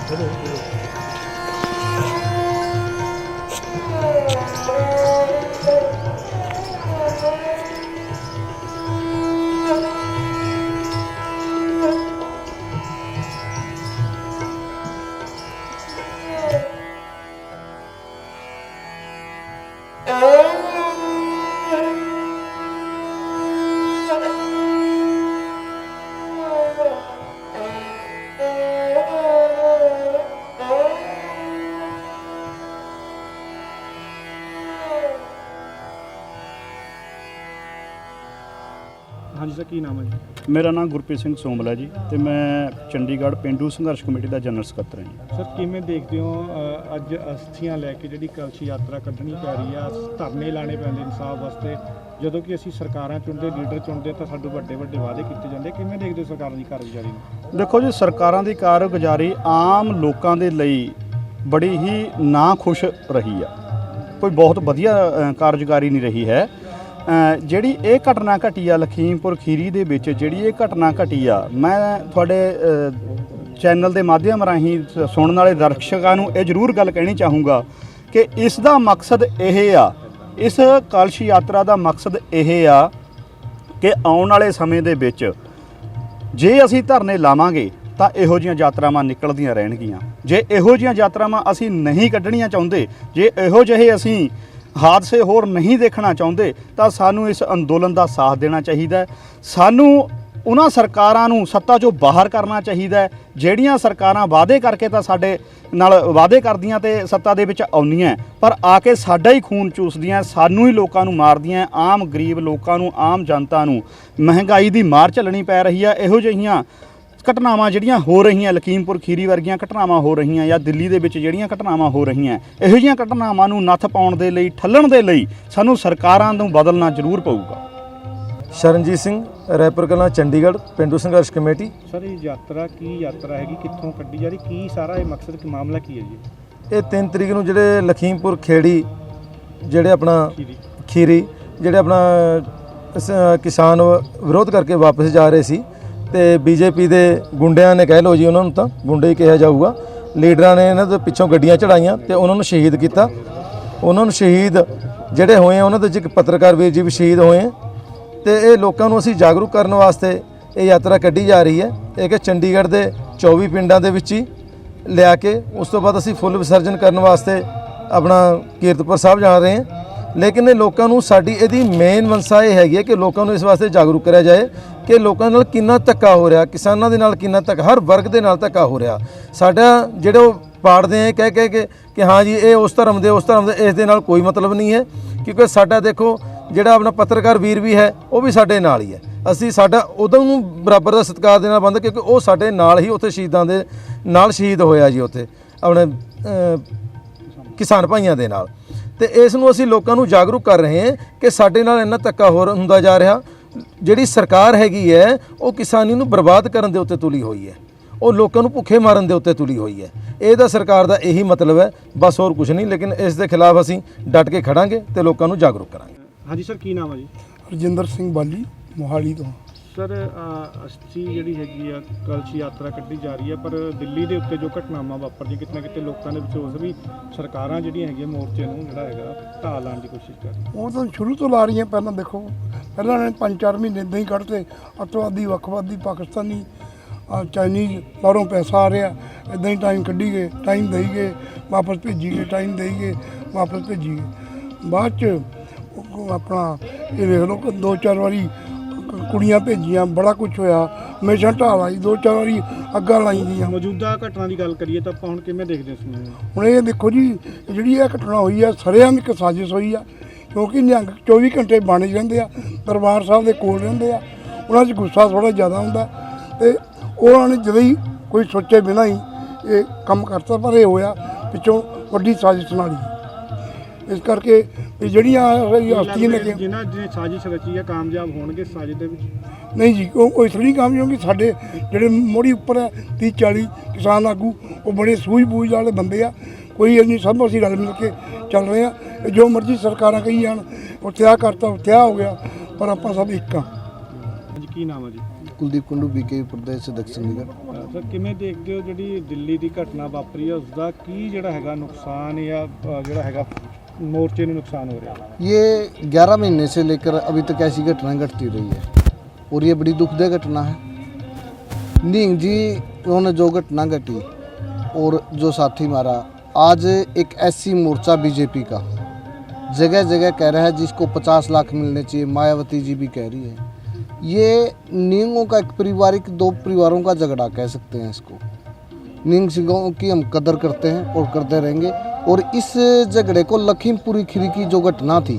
हाँ जी सर, की नाम है जी? मेरा नाम गुरप्रीत ਸਿੰਘ ਸੋਮਲ है जी, तो मैं चंडीगढ़ पेंडू संघर्ष कमेटी का जनरल ਸਕੱਤਰ ਹਾਂ जी। सर किमें देखते हो अज अस्थियां लैके जी कलश यात्रा कढ़नी पै रही है, धरने लाने पैंदे इंसाफ वास्ते, ਜਦੋਂ कि ਅਸੀਂ ਸਰਕਾਰਾਂ ਚੁਣਦੇ ਲੀਡਰ ਚੁਣਦੇ ਤਾਂ ਸਾਨੂੰ ਵੱਡੇ ਵੱਡੇ ਵਾਅਦੇ ਕੀਤੇ ਜਾਂਦੇ। ਕਿਵੇਂ ਦੇਖਦੇ ਹੋ ਸਰਕਾਰਾਂ ਦੀ ਕਾਰਗੁਜ਼ਾਰੀ ਨੂੰ? ਦੇਖੋ ਜੀ, ਸਰਕਾਰਾਂ ਦੀ ਕਾਰਗੁਜ਼ਾਰੀ ਆਮ ਲੋਕਾਂ ਦੇ ਲਈ ਬੜੀ ਹੀ ਨਾ ਖੁਸ਼ ਰਹੀ ਆ। ਕੋਈ ਬਹੁਤ ਵਧੀਆ ਕਾਰਜਕਾਰੀ ਨਹੀਂ ਰਹੀ ਹੈ। ਜਿਹੜੀ ਇਹ ਘਟਨਾ ਘਟੀ ਆ ਲਖੀਮਪੁਰ ਖੀਰੀ ਦੇ ਵਿੱਚ, ਜਿਹੜੀ ਇਹ ਘਟਨਾ ਘਟੀ ਆ, ਮੈਂ ਤੁਹਾਡੇ ਚੈਨਲ ਦੇ ਮਾਧਿਅਮ ਰਾਹੀਂ ਸੁਣਨ ਵਾਲੇ ਦਰਸ਼ਕਾਂ ਨੂੰ ਇਹ ਜ਼ਰੂਰ ਗੱਲ ਕਹਿਣੀ ਚਾਹੂੰਗਾ ਕਿ ਇਸ ਦਾ ਮਕਸਦ ਇਹ ਆ, ਇਸ ਕਲਸ਼ ਯਾਤਰਾ ਦਾ ਮਕਸਦ ਇਹ ਆ ਕਿ ਆਉਣ ਵਾਲੇ ਸਮੇਂ ਦੇ ਵਿੱਚ ਜੇ ਅਸੀਂ ਧਰਨੇ ਲਾਵਾਂਗੇ ਤਾਂ ਇਹੋ ਜਿਹੀਆਂ ਯਾਤਰਾਵਾਂ ਨਿਕਲਦੀਆਂ ਰਹਿਣਗੀਆਂ। ਜੇ ਇਹੋ ਜਿਹੀਆਂ ਯਾਤਰਾਵਾਂ ਅਸੀਂ ਨਹੀਂ ਕੱਢਣੀਆਂ ਚਾਹੁੰਦੇ, ਜੇ ਇਹੋ ਜਿਹੇ ਅਸੀਂ ਹਾਦਸੇ ਹੋਰ ਨਹੀਂ ਦੇਖਣਾ ਚਾਹੁੰਦੇ, ਤਾਂ ਸਾਨੂੰ ਇਸ ਅੰਦੋਲਨ ਦਾ ਸਾਥ ਦੇਣਾ ਚਾਹੀਦਾ ਹੈ। ਸਾਨੂੰ ਉਹਨਾਂ ਸਰਕਾਰਾਂ ਨੂੰ ਸੱਤਾ 'ਚੋਂ ਬਾਹਰ ਕਰਨਾ ਚਾਹੀਦਾ ਹੈ ਜਿਹੜੀਆਂ ਸਰਕਾਰਾਂ ਵਾਅਦੇ ਕਰਕੇ ਤਾਂ ਸਾਡੇ ਨਾਲ ਵਾਅਦੇ ਕਰਦੀਆਂ ਤੇ ਸੱਤਾ ਦੇ ਵਿੱਚ ਆਉਂਦੀਆਂ, ਪਰ ਆ ਕੇ ਸਾਡਾ ਹੀ ਖੂਨ ਚੂਸਦੀਆਂ, ਸਾਨੂੰ ਹੀ ਲੋਕਾਂ ਨੂੰ ਮਾਰਦੀਆਂ, ਆਮ ਗਰੀਬ ਲੋਕਾਂ ਨੂੰ, ਆਮ ਜਨਤਾ ਨੂੰ ਮਹਿੰਗਾਈ ਦੀ ਮਾਰ ਝੱਲਣੀ ਪੈ ਰਹੀ ਆ। ਇਹੋ ਜਿਹੀਆਂ ਘਟਨਾਵਾਂ ਜਿਹੜੀਆਂ ਹੋ ਰਹੀਆਂ, ਲਖੀਮਪੁਰ ਖੀਰੀ ਵਰਗੀਆਂ ਘਟਨਾਵਾਂ ਹੋ ਰਹੀਆਂ ਜਾਂ ਦਿੱਲੀ ਦੇ ਵਿੱਚ ਜਿਹੜੀਆਂ ਘਟਨਾਵਾਂ ਹੋ ਰਹੀਆਂ, ਇਹੋ ਜਿਹੀਆਂ ਘਟਨਾਵਾਂ ਨੂੰ ਨੱਥ ਪਾਉਣ ਦੇ ਲਈ, ਠੱਲਣ ਦੇ ਲਈ ਸਾਨੂੰ ਸਰਕਾਰਾਂ ਨੂੰ ਬਦਲਣਾ ਜ਼ਰੂਰ ਪਊਗਾ। शरणजीत सिंह, रैपर कलां, चंडीगढ़, पेंडू संघर्ष कमेटी। सर ये यात्रा की यात्रा हैगी, कित्थों कड्डी जा रही, की सारा ये मकसद की मामला की है जी? ये 3 तरीक ਨੂੰ ਜਿਹੜੇ ਲਖੀਮਪੁਰ ਖੇੜੀ ਜਿਹੜੇ ਆਪਣਾ ਖੀਰੀ ਜਿਹੜੇ ਆਪਣਾ ਕਿਸਾਨ ਵਿਰੋਧ ਕਰਕੇ ਵਾਪਸ ਜਾ ਰਹੇ ਸੀ ਤੇ ਬੀਜੇਪੀ ਦੇ ਗੁੰਡਿਆਂ ਨੇ, ਕਹਿ ਲਓ ਜੀ ਉਹਨਾਂ ਨੂੰ ਤਾਂ ਗੁੰਡੇ ਹੀ ਕਿਹਾ ਜਾਊਗਾ, ਲੀਡਰਾਂ ਨੇ ਇਹਨਾਂ ਦੇ ਪਿੱਛੋਂ ਗੱਡੀਆਂ ਚੜਾਈਆਂ ਤੇ ਉਹਨਾਂ ਨੂੰ ਸ਼ਹੀਦ ਕੀਤਾ। ਉਹਨਾਂ ਨੂੰ ਸ਼ਹੀਦ ਜਿਹੜੇ ਹੋਏ ਆ ਉਹਨਾਂ ਦੇ ਇੱਕ ਪੱਤਰਕਾਰ ਵੀਰ ਜੀ ਵੀ ਸ਼ਹੀਦ ਹੋਏ ਆ। ਤੇ ਇਹ ਲੋਕਾਂ ਨੂੰ ਅਸੀਂ ਜਾਗਰੂਕ ਕਰਨ ਵਾਸਤੇ ਇਹ ਯਾਤਰਾ ਕੱਢੀ ਜਾ ਰਹੀ ਹੈ। ਇਹ ਕਿ ਚੰਡੀਗੜ੍ਹ ਦੇ 24 ਪਿੰਡਾਂ ਦੇ ਵਿੱਚ ਹੀ ਲਿਆ ਕੇ ਉਸ ਤੋਂ ਬਾਅਦ ਅਸੀਂ ਫੁੱਲ ਵਿਸਰਜਨ ਕਰਨ ਵਾਸਤੇ ਆਪਣਾ ਕੀਰਤਪੁਰ ਸਾਹਿਬ ਜਾ ਰਹੇ ਹਾਂ। ਲੇਕਿਨ ਇਹ ਲੋਕਾਂ ਨੂੰ, ਸਾਡੀ ਇਹਦੀ ਮੇਨ ਮਨਸਾ ਇਹ ਹੈਗੀ ਹੈ ਕਿ ਲੋਕਾਂ ਨੂੰ ਇਸ ਵਾਸਤੇ ਜਾਗਰੂਕ ਕਰਿਆ ਜਾਏ ਕਿ ਲੋਕਾਂ ਨਾਲ ਕਿੰਨਾ ਧੱਕਾ ਹੋ ਰਿਹਾ, ਕਿਸਾਨਾਂ ਦੇ ਨਾਲ ਕਿੰਨਾ ਧੱਕਾ, ਹਰ ਵਰਗ ਦੇ ਨਾਲ ਧੱਕਾ ਹੋ ਰਿਹਾ। ਸਾਡਾ ਜਿਹੜੇ ਉਹ ਪਾੜਦੇ ਆ ਕਹਿ ਕੇ ਕਿ ਹਾਂ ਜੀ ਇਹ ਉਸ ਧਰਮ ਦੇ, ਇਸ ਦੇ ਨਾਲ ਕੋਈ ਮਤਲਬ ਨਹੀਂ ਹੈ। ਕਿਉਂਕਿ ਸਾਡਾ ਦੇਖੋ ਜਿਹੜਾ ਆਪਣਾ ਪੱਤਰਕਾਰ ਵੀਰ ਵੀ ਹੈ ਉਹ ਵੀ ਸਾਡੇ ਨਾਲ ਹੀ ਹੈ। ਅਸੀਂ ਸਾਡਾ ਉਦੋਂ ਨੂੰ ਬਰਾਬਰ ਦਾ ਸਤਿਕਾਰ ਦੇਣਾ ਬੰਦ, ਕਿਉਂਕਿ ਉਹ ਸਾਡੇ ਨਾਲ ਹੀ ਉੱਥੇ ਸ਼ਹੀਦਾਂ ਦੇ ਨਾਲ ਸ਼ਹੀਦ ਹੋਇਆ ਜੀ, ਉੱਥੇ ਆਪਣੇ ਕਿਸਾਨ ਭਾਈਆਂ ਦੇ ਨਾਲ। ਤੇ ਇਸ ਨੂੰ ਅਸੀਂ ਲੋਕਾਂ ਨੂੰ ਜਾਗਰੂਕ ਕਰ ਰਹੇ ਹਾਂ ਕਿ ਸਾਡੇ ਨਾਲ ਇੰਨਾ ਧੱਕਾ ਹੁੰਦਾ ਜਾ ਰਿਹਾ। ਜਿਹੜੀ ਸਰਕਾਰ ਹੈਗੀ ਹੈ ਉਹ ਕਿਸਾਨੀ ਨੂੰ ਬਰਬਾਦ ਕਰਨ ਦੇ ਉੱਤੇ ਤੁਲੀ ਹੋਈ ਹੈ, ਉਹ ਲੋਕਾਂ ਨੂੰ ਭੁੱਖੇ ਮਾਰਨ ਦੇ ਉੱਤੇ ਤੁਲੀ ਹੋਈ ਹੈ। ਇਹਦਾ ਸਰਕਾਰ ਦਾ ਇਹੀ ਮਤਲਬ ਹੈ, ਬਸ ਹੋਰ ਕੁਝ ਨਹੀਂ। ਲੇਕਿਨ ਇਸ ਦੇ ਖਿਲਾਫ ਅਸੀਂ ਡਟ ਕੇ ਖੜਾਂਗੇ ਤੇ ਲੋਕਾਂ ਨੂੰ ਜਾਗਰੂਕ ਕਰਾਂਗੇ। हाँ जी सर, की नाम है जी? ਰਜਿੰਦਰ ਸਿੰਘ ਬਾਲੀ, ਮੋਹਾਲੀ ਤੋਂ। ਸਰ ਅਸਥੀ ਜਿਹੜੀ ਹੈਗੀ ਆ ਕਲਸ਼ ਯਾਤਰਾ ਕੱਢੀ ਜਾ ਰਹੀ ਹੈ, ਪਰ ਦਿੱਲੀ ਦੇ ਉੱਤੇ ਜੋ ਘਟਨਾਵਾਂ ਵਾਪਰਦੀਆਂ, ਕਿਤੇ ਨਾ ਕਿਤੇ ਲੋਕਾਂ ਦੇ ਵਿੱਚ ਉਸ ਵੀ ਸਰਕਾਰਾਂ ਜਿਹੜੀਆਂ ਹੈਗੀਆਂ ਮੋਰਚੇ ਨੂੰ ਜਿਹੜਾ ਹੈਗਾ ਢਾਹ ਲਾਉਣ ਦੀ ਕੋਸ਼ਿਸ਼ ਕਰ ਰਹੀਆਂ। ਉਹ ਤਾਂ ਸ਼ੁਰੂ ਤੋਂ ਲਾ ਰਹੀਆਂ। ਪਹਿਲਾਂ ਦੇਖੋ, ਪਹਿਲਾਂ ਉਹਨਾਂ ਨੇ 5-4 ਮਹੀਨੇ ਇੱਦਾਂ ਹੀ ਕੱਢਤੇ। ਅੱਤਵਾਦੀ, ਵੱਖਵਾਦੀ, ਪਾਕਿਸਤਾਨੀ, ਚਾਈਨੀਜ਼ ਬਾਹਰੋਂ ਪੈਸਾ ਆ ਰਿਹਾ, ਇੱਦਾਂ ਹੀ ਟਾਈਮ ਕੱਢੀ ਗਏ, ਟਾਈਮ ਦੇਈ ਗਏ, ਵਾਪਸ ਭੇਜੀ ਗਏ, ਟਾਈਮ ਦੇਈ ਗਏ, ਵਾਪਸ ਭੇਜੀ ਗਏ। ਬਾਅਦ 'ਚ ਆਪਣਾ ਇਹ ਵੇਖ ਲਓ ਕਿ 2-4 ਵਾਰੀ ਕੁੜੀਆਂ ਭੇਜੀਆਂ, ਬੜਾ ਕੁਛ ਹੋਇਆ। ਹਮੇਸ਼ਾ ਢਾਹ ਲਾਈ, 2-4 ਵਾਰੀ ਅੱਗਾਂ ਲਾਈ ਦੀਆਂ। ਮੌਜੂਦਾ ਘਟਨਾ ਦੀ ਗੱਲ ਕਰੀਏ ਤਾਂ ਆਪਾਂ ਹੁਣ ਕਿਵੇਂ ਦੇਖਦੇ ਇਸ ਨੂੰ? ਹੁਣ ਇਹ ਦੇਖੋ ਜੀ, ਜਿਹੜੀ ਇਹ ਘਟਨਾ ਹੋਈ ਆ, ਸਰੇਆਮ ਇੱਕ ਸਾਜ਼ਿਸ਼ ਹੋਈ ਆ। ਕਿਉਂਕਿ ਨਿਹੰਗ 24 ਘੰਟੇ ਬਾਣੇ ਰਹਿੰਦੇ ਆ, ਦਰਬਾਰ ਸਾਹਿਬ ਦੇ ਕੋਲ ਰਹਿੰਦੇ ਆ, ਉਹਨਾਂ 'ਚ ਗੁੱਸਾ ਥੋੜ੍ਹਾ ਜ਼ਿਆਦਾ ਹੁੰਦਾ ਤੇ ਉਹਨਾਂ ਨੇ ਜਦੋਂ ਹੀ ਕੋਈ ਸੋਚੇ ਬਿਨਾਂ ਹੀ ਇਹ ਕੰਮ ਕਰਤਾ। ਪਰ ਇਹ ਹੋਇਆ ਪਿੱਛੋਂ ਵੱਡੀ ਸਾਜ਼ਿਸ਼ ਨਾਲ ਹੀ। ਇਸ ਕਰਕੇ ਇਹ ਜਿਹੜੀਆਂ ਹਸਤੀਆਂ ਨੇ ਜਿਹਨਾਂ ਨੇ ਸਾਜ਼ਿਸ਼ ਰਚੀ ਹੈ ਕਾਮਯਾਬ ਹੋਣਗੇ ਸਾਜ਼ਿਸ਼ ਦੇ ਵਿੱਚ? ਨਹੀਂ ਜੀ, ਉਹ ਇਸ ਲਈ ਕਾਮਯਾਬ ਹੋਣਗੇ। ਸਾਡੇ ਜਿਹੜੇ ਮੋੜੀ ਉੱਪਰ ਹੈ 30-40 ਕਿਸਾਨ ਆਗੂ, ਉਹ ਬੜੇ ਸੂਝ-ਬੂਝ ਵਾਲੇ ਬੰਦੇ ਆ। ਕੋਈ ਨਹੀਂ, ਸਭ ਅਸੀਂ ਰਲ ਮਿਲ ਕੇ ਚੱਲ ਰਹੇ ਹਾਂ। ਜੋ ਮਰਜ਼ੀ ਸਰਕਾਰਾਂ ਕਹੀ ਜਾਣ, ਉੱਥੇ ਆਹ ਕਰਤਾ, ਉੱਥੇ ਆਹ ਹੋ ਗਿਆ, ਪਰ ਆਪਾਂ ਸਭ ਇੱਕ ਹਾਂ। ਕੀ ਨਾਮ ਹੈ ਜੀ? ਕੁਲਦੀਪ ਕੁੰਡੂ ਬੀਕੇ ਪ੍ਰਦੇਸ਼ ਅਧਿਕਸ਼ ਚੰਡੀਗੜ੍ਹ। ਸਰ ਕਿਵੇਂ ਦੇਖਦੇ ਹੋ ਜਿਹੜੀ ਦਿੱਲੀ ਦੀ ਘਟਨਾ ਵਾਪਰੀ ਹੈ ਉਸ ਦਾ ਕੀ ਜਿਹੜਾ ਹੈਗਾ ਨੁਕਸਾਨ ਜਾਂ ਜਿਹੜਾ ਹੈਗਾ मोर्चे में नुकसान हो रहा है? ये 11 महीने से लेकर अभी तक ऐसी घटना घटती रही है और ये बड़ी दुखदायक घटना है। नींग जी उन्होंने जो घटना घटी और जो साथी मारा, आज एक ऐसी मोर्चा बीजेपी का जगह जगह कह रहा है जिसको 50 लाख मिलने चाहिए, मायावती जी भी कह रही है। ये नींगों का एक पारिवारिक, 2 परिवारों का झगड़ा कह सकते हैं इसको। नींग सिंहों की हम कदर करते हैं और करते रहेंगे और इस झगड़े को लखीमपुरी खीरी की जो घटना थी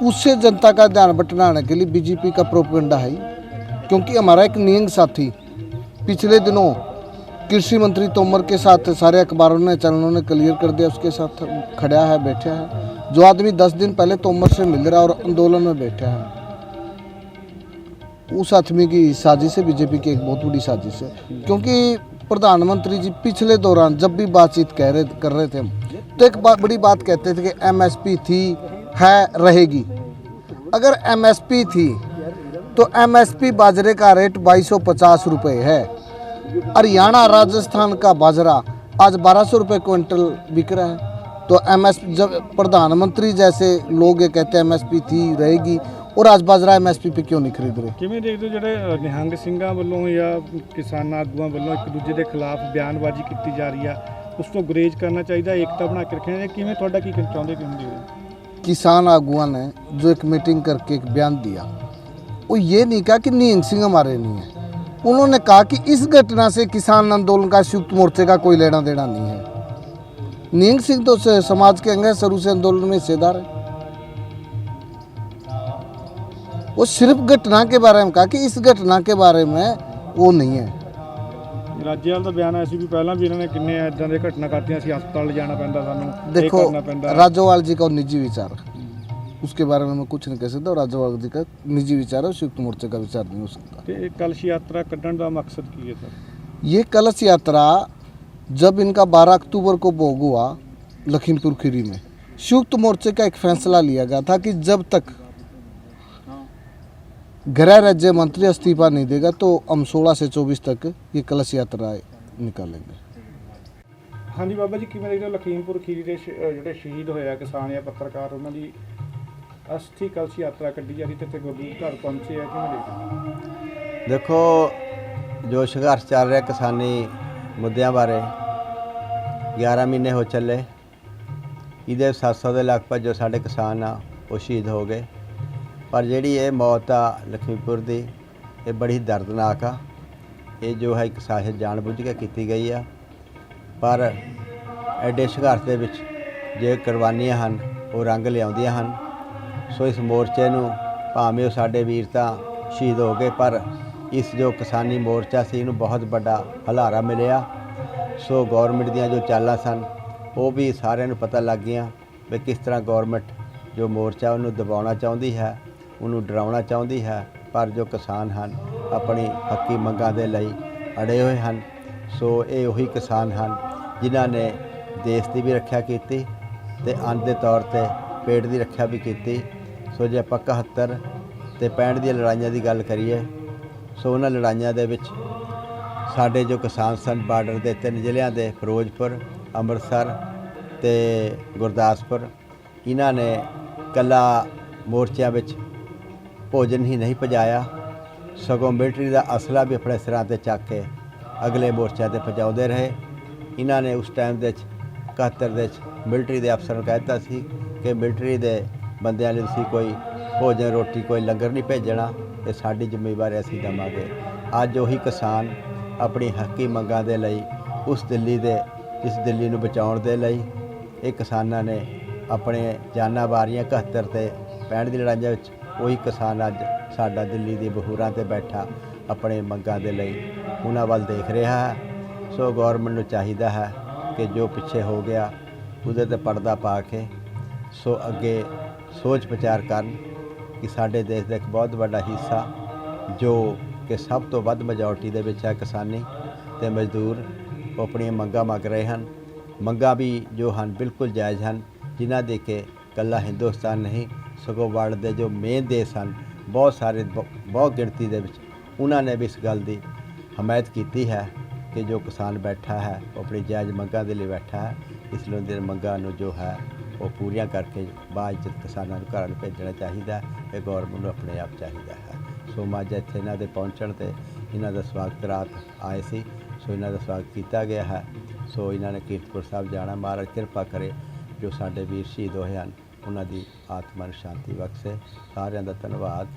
उससे जनता का ध्यान बटनाने के लिए बीजेपी का प्रोपेगेंडा है, क्योंकि हमारा एक नींग साथी पिछले दिनों कृषि मंत्री तोमर के साथ सारे अखबारों ने, चैनलों ने क्लियर कर दिया, उसके साथ खड़ा है, बैठा है। जो आदमी 10 दिन पहले तोमर से मिल रहा और आंदोलन में बैठा है, उस आदमी की साजिश है, बीजेपी की एक बहुत बड़ी साजिश है। क्योंकि प्रधानमंत्री जी पिछले दौरान जब भी बातचीत कर रहे थे हम, तो एक बड़ी बात कहते थे कि एमएसपी थी, है, रहेगी। अगर एमएसपी थी तो एमएसपी बाजरे का रेट 2250 रुपये है। हरियाणा राजस्थान का बाजरा आज 1200 रुपये क्विंटल बिक रहा है। तो एमएसपी, जब प्रधानमंत्री जैसे लोग ये कहते हैं एमएसपी थी, रहेगी, और आज बाजरा एमएसपी पे क्यों नहीं खरीद रहे? ਕਿਵੇਂ ਦੇਖਦੇ ਹੋ ਜਿਹੜੇ ਨਿਹੰਗ ਸਿੰਘਾਂ ਵੱਲੋਂ ਜਾਂ ਕਿਸਾਨ ਆਗੂਆਂ ਵੱਲੋਂ ਇੱਕ ਦੂਜੇ ਦੇ ਖਿਲਾਫ ਬਿਆਨਬਾਜ਼ੀ ਕੀਤੀ ਜਾ ਰਹੀ ਆ, ਉਸ ਤੋਂ ਗੁਰੇਜ਼ ਕਰਨਾ ਚਾਹੀਦਾ, ਏਕਤਾ ਬਣਾ के रखना चाहिए? किमें ਤੁਹਾਡਾ ਕੀ ਚਾਹੁੰਦੇ ਕਿ ਹੁੰਦੇ ਹੋ? किसान आगुआ ने जो एक मीटिंग करके एक बयान दिया, वो ये नहीं कहा कि नींग सिंह हमारे नहीं है। उन्होंने कहा कि इस घटना से किसान आंदोलन का, संयुक्त मोर्चे का कोई लेना देना नहीं है। नींग सिंह तो समाज के अंग है, शुरू से आंदोलन में हिस्सेदार है। वो सिर्फ घटना के बारे में कहा कि इस घटना के बारे में वो नहीं है। ਰਾਜੇਵਾਲ ਦਾ ਬਿਆਨ ਆਇਆ ਸੀ ਵੀ ਪਹਿਲਾਂ ਵੀ ਇਹਨਾਂ ਨੇ ਕਿੰਨੇ ਇਦਾਂ ਦੇ ਘਟਨਾ ਕਰਤੀਆਂ ਸੀ, ਹਸਪਤਾਲ ਲਿਜਾਣਾ ਪੈਂਦਾ ਸਾਨੂੰ, ਇਹ देखो ਕਰਨਾ ਪੈਂਦਾ। राजोवाल जी का निजी विचार है, उसके बारे में मैं कुछ नहीं कह सकता। और राजोवाल जी का निजी विचार है, संयुक्त मोर्चे का विचार नहीं हो सकता। ਤੇ ਇਹ ਕਲਸ਼ ਯਾਤਰਾ ਕੱਢਣ ਦਾ ਮਕਸਦ ਕੀ ਹੈ ਸਰ? ये कलश यात्रा जब इनका 12 अक्टूबर को भोग हुआ लखीमपुर खीरी में, संयुक्त मोर्चे का एक फैसला लिया गया था कि जब तक गृह राज्य मंत्री इस्तीफा नहीं देगा तो हम 16 से 24 तक ये कलश यात्रा निकालेंगे। ਹਾਂਜੀ ਬਾਬਾ ਜੀ, ਕਿਵੇਂ ਦੇਖਦੇ ਹੋ ਲਖੀਮਪੁਰ ਖੀਰੀ ਦੇ ਜਿਹੜੇ ਸ਼ਹੀਦ ਹੋਏ ਆ ਕਿਸਾਨ ਜਾਂ ਪੱਤਰਕਾਰ, ਉਹਨਾਂ ਦੀ ਅਸਥੀ ਕਲਸ਼ ਯਾਤਰਾ ਕੱਢੀ ਜਾ ਰਹੀ ਤੇ ਗੁਰੂ ਘਰ ਪਹੁੰਚੇ ਆ, ਕਿਵੇਂ ਦੇਖਦੇ? ਦੇਖੋ, ਜੋ ਸੰਘਰਸ਼ ਚੱਲ ਰਿਹਾ ਕਿਸਾਨੀ ਮੁੱਦਿਆਂ ਬਾਰੇ 11 ਮਹੀਨੇ ਹੋ ਚੱਲੇ, ਇਹਦੇ 700 ਦੇ ਲਗਭਗ ਜੋ ਸਾਡੇ ਕਿਸਾਨ ਆ ਉਹ ਸ਼ਹੀਦ ਹੋ ਗਏ। ਪਰ ਜਿਹੜੀ ਇਹ ਮੌਤ ਆ ਲਖੀਮਪੁਰ ਦੀ, ਇਹ ਬੜੀ ਦਰਦਨਾਕ ਆ। ਇਹ ਜੋ ਹੈ ਇੱਕ ਸਾਜ਼ਿਸ਼ ਜਾਣ ਬੁੱਝ ਕੇ ਕੀਤੀ ਗਈ ਆ। ਪਰ ਐਡੇ ਸੰਘਰਸ਼ ਦੇ ਵਿੱਚ ਜੇ ਕੁਰਬਾਨੀਆਂ ਹਨ ਉਹ ਰੰਗ ਲਿਆਉਂਦੀਆਂ ਹਨ। ਸੋ ਇਸ ਮੋਰਚੇ ਨੂੰ ਭਾਵੇਂ ਉਹ ਸਾਡੇ ਵੀਰ ਤਾਂ ਸ਼ਹੀਦ ਹੋ ਗਏ, ਪਰ ਇਸ ਜੋ ਕਿਸਾਨੀ ਮੋਰਚਾ ਸੀ ਇਹਨੂੰ ਬਹੁਤ ਵੱਡਾ ਹੁਲਾਰਾ ਮਿਲਿਆ। ਸੋ ਗੌਰਮੈਂਟ ਦੀਆਂ ਜੋ ਚਾਲਾਂ ਸਨ ਉਹ ਵੀ ਸਾਰਿਆਂ ਨੂੰ ਪਤਾ ਲੱਗ ਗਈਆਂ ਵੀ ਕਿਸ ਤਰ੍ਹਾਂ ਗੌਰਮੈਂਟ ਜੋ ਮੋਰਚਾ ਉਹਨੂੰ ਦਬਾਉਣਾ ਚਾਹੁੰਦੀ ਹੈ, ਉਹਨੂੰ ਡਰਾਉਣਾ ਚਾਹੁੰਦੀ ਹੈ। ਪਰ ਜੋ ਕਿਸਾਨ ਹਨ ਆਪਣੀ ਹੱਕੀ ਮੰਗਾਂ ਦੇ ਲਈ ਅੜੇ ਹੋਏ ਹਨ। ਸੋ ਇਹ ਉਹੀ ਕਿਸਾਨ ਹਨ ਜਿਨ੍ਹਾਂ ਨੇ ਦੇਸ਼ ਦੀ ਵੀ ਰੱਖਿਆ ਕੀਤੀ ਅਤੇ ਅੰਨ ਦੇ ਤੌਰ 'ਤੇ ਪੇਟ ਦੀ ਰੱਖਿਆ ਵੀ ਕੀਤੀ। ਸੋ ਜੇ ਆਪਾਂ 71 ਅਤੇ 65 ਦੀਆਂ ਲੜਾਈਆਂ ਦੀ ਗੱਲ ਕਰੀਏ, ਸੋ ਉਹਨਾਂ ਲੜਾਈਆਂ ਦੇ ਵਿੱਚ ਸਾਡੇ ਜੋ ਕਿਸਾਨ ਸਨ ਬਾਰਡਰ ਦੇ 3 ਜ਼ਿਲ੍ਹਿਆਂ ਦੇ ਫਿਰੋਜ਼ਪੁਰ, ਅੰਮ੍ਰਿਤਸਰ ਅਤੇ ਗੁਰਦਾਸਪੁਰ, ਇਹਨਾਂ ਨੇ ਇਕੱਲਾ ਮੋਰਚਿਆਂ ਵਿੱਚ ਭੋਜਨ ਹੀ ਨਹੀਂ ਪਹੁੰਚਾਇਆ, ਸਗੋਂ ਮਿਲਟਰੀ ਦਾ ਅਸਲਾ ਵੀ ਆਪਣੇ ਸਿਰਾਂ 'ਤੇ ਚੱਕ ਕੇ ਅਗਲੇ ਮੋਰਚਿਆਂ 'ਤੇ ਪਹੁੰਚਾਉਂਦੇ ਰਹੇ। ਇਹਨਾਂ ਨੇ ਉਸ ਟਾਈਮ ਦੇ 'ਚ 71 ਦੇ 'ਚ ਮਿਲਟਰੀ ਦੇ ਅਫਸਰ ਨੂੰ ਕਹਿ ਦਿੱਤਾ ਸੀ ਕਿ ਮਿਲਟਰੀ ਦੇ ਬੰਦਿਆਂ ਲਈ ਤੁਸੀਂ ਕੋਈ ਭੋਜਨ ਰੋਟੀ ਕੋਈ ਲੰਗਰ ਨਹੀਂ ਭੇਜਣਾ, ਇਹ ਸਾਡੀ ਜ਼ਿੰਮੇਵਾਰੀ ਅਸੀਂ ਦੇਵਾਂਗੇ। ਅੱਜ ਉਹੀ ਕਿਸਾਨ ਆਪਣੀ ਹੱਕੀ ਮੰਗਾਂ ਦੇ ਲਈ ਉਸ ਦਿੱਲੀ ਦੇ, ਇਸ ਦਿੱਲੀ ਨੂੰ ਬਚਾਉਣ ਦੇ ਲਈ ਇਹ ਕਿਸਾਨਾਂ ਨੇ ਆਪਣੇ ਜਾਨਾਂ ਵਾਰੀਆਂ 71 ਅਤੇ 65 ਦੀ ਲੜਾਈਆਂ ਵਿੱਚ। ਉਹੀ ਕਿਸਾਨ ਅੱਜ ਸਾਡਾ ਦਿੱਲੀ ਦੀ ਬਹੂਰਾਂ 'ਤੇ ਬੈਠਾ ਆਪਣੇ ਮੰਗਾਂ ਦੇ ਲਈ ਉਹਨਾਂ ਵੱਲ ਦੇਖ ਰਿਹਾ ਹੈ। ਸੋ ਗੌਰਮੈਂਟ ਨੂੰ ਚਾਹੀਦਾ ਹੈ ਕਿ ਜੋ ਪਿੱਛੇ ਹੋ ਗਿਆ ਉਹਦੇ 'ਤੇ ਪਰਦਾ ਪਾ ਕੇ ਸੋ ਅੱਗੇ ਸੋਚ ਵਿਚਾਰ ਕਰਨ ਕਿ ਸਾਡੇ ਦੇਸ਼ ਦਾ ਇੱਕ ਬਹੁਤ ਵੱਡਾ ਹਿੱਸਾ ਜੋ ਕਿ ਸਭ ਤੋਂ ਵੱਧ ਮੈਜੋਰਟੀ ਦੇ ਵਿੱਚ ਹੈ ਕਿਸਾਨੀ ਅਤੇ ਮਜ਼ਦੂਰ, ਉਹ ਆਪਣੀਆਂ ਮੰਗਾਂ ਮੰਗ ਰਹੇ ਹਨ। ਮੰਗਾਂ ਵੀ ਜੋ ਹਨ ਬਿਲਕੁਲ ਜਾਇਜ਼ ਹਨ, ਜਿਨ੍ਹਾਂ ਦੇ ਕਿ ਇਕੱਲਾ ਹਿੰਦੁਸਤਾਨ ਨਹੀਂ ਸਗੋਂ ਵਰਲਡ ਦੇ ਜੋ ਮੇਨ ਦੇਸ਼ ਹਨ ਬਹੁਤ ਸਾਰੇ, ਬਹੁਤ ਗਿਣਤੀ ਦੇ ਵਿੱਚ ਉਹਨਾਂ ਨੇ ਵੀ ਇਸ ਗੱਲ ਦੀ ਹਮਾਇਤ ਕੀਤੀ ਹੈ ਕਿ ਜੋ ਕਿਸਾਨ ਬੈਠਾ ਹੈ ਉਹ ਆਪਣੀ ਜਾਇਜ਼ ਮੰਗਾਂ ਦੇ ਲਈ ਬੈਠਾ ਹੈ। ਇਸ ਲਈ ਉਹਦੀਆਂ ਮੰਗਾਂ ਨੂੰ ਜੋ ਹੈ ਉਹ ਪੂਰੀਆਂ ਕਰਕੇ ਬਾਅਦ 'ਚ ਕਿਸਾਨਾਂ ਨੂੰ ਘਰਾਂ ਨੂੰ ਭੇਜਣਾ ਚਾਹੀਦਾ ਹੈ। ਇਹ ਗੌਰਮੈਂਟ ਨੂੰ ਆਪਣੇ ਆਪ ਚਾਹੀਦਾ ਹੈ। ਸੋ ਮੈਂ ਅੱਜ ਇੱਥੇ ਇਹਨਾਂ ਦੇ ਪਹੁੰਚਣ ਤੇ ਇਹਨਾਂ ਦਾ ਸਵਾਗਤ ਰਾਤ ਆਏ ਸੀ, ਸੋ ਇਹਨਾਂ ਦਾ ਸਵਾਗਤ ਕੀਤਾ ਗਿਆ ਹੈ। ਸੋ ਇਹਨਾਂ ਨੇ ਕੀਰਤਪੁਰ ਸਾਹਿਬ ਜਾਣਾ। ਮਹਾਰਾਜ ਕਿਰਪਾ ਕਰੇ ਜੋ ਸਾਡੇ ਵੀਰ ਸ਼ਹੀਦ ਹੋਏ ਹਨ ਉਹਨਾਂ ਦੀ ਆਤਮਾ ਨੂੰ ਸ਼ਾਂਤੀ ਬਖਸ਼ੇ। ਸਾਰਿਆਂ ਦਾ ਧੰਨਵਾਦ।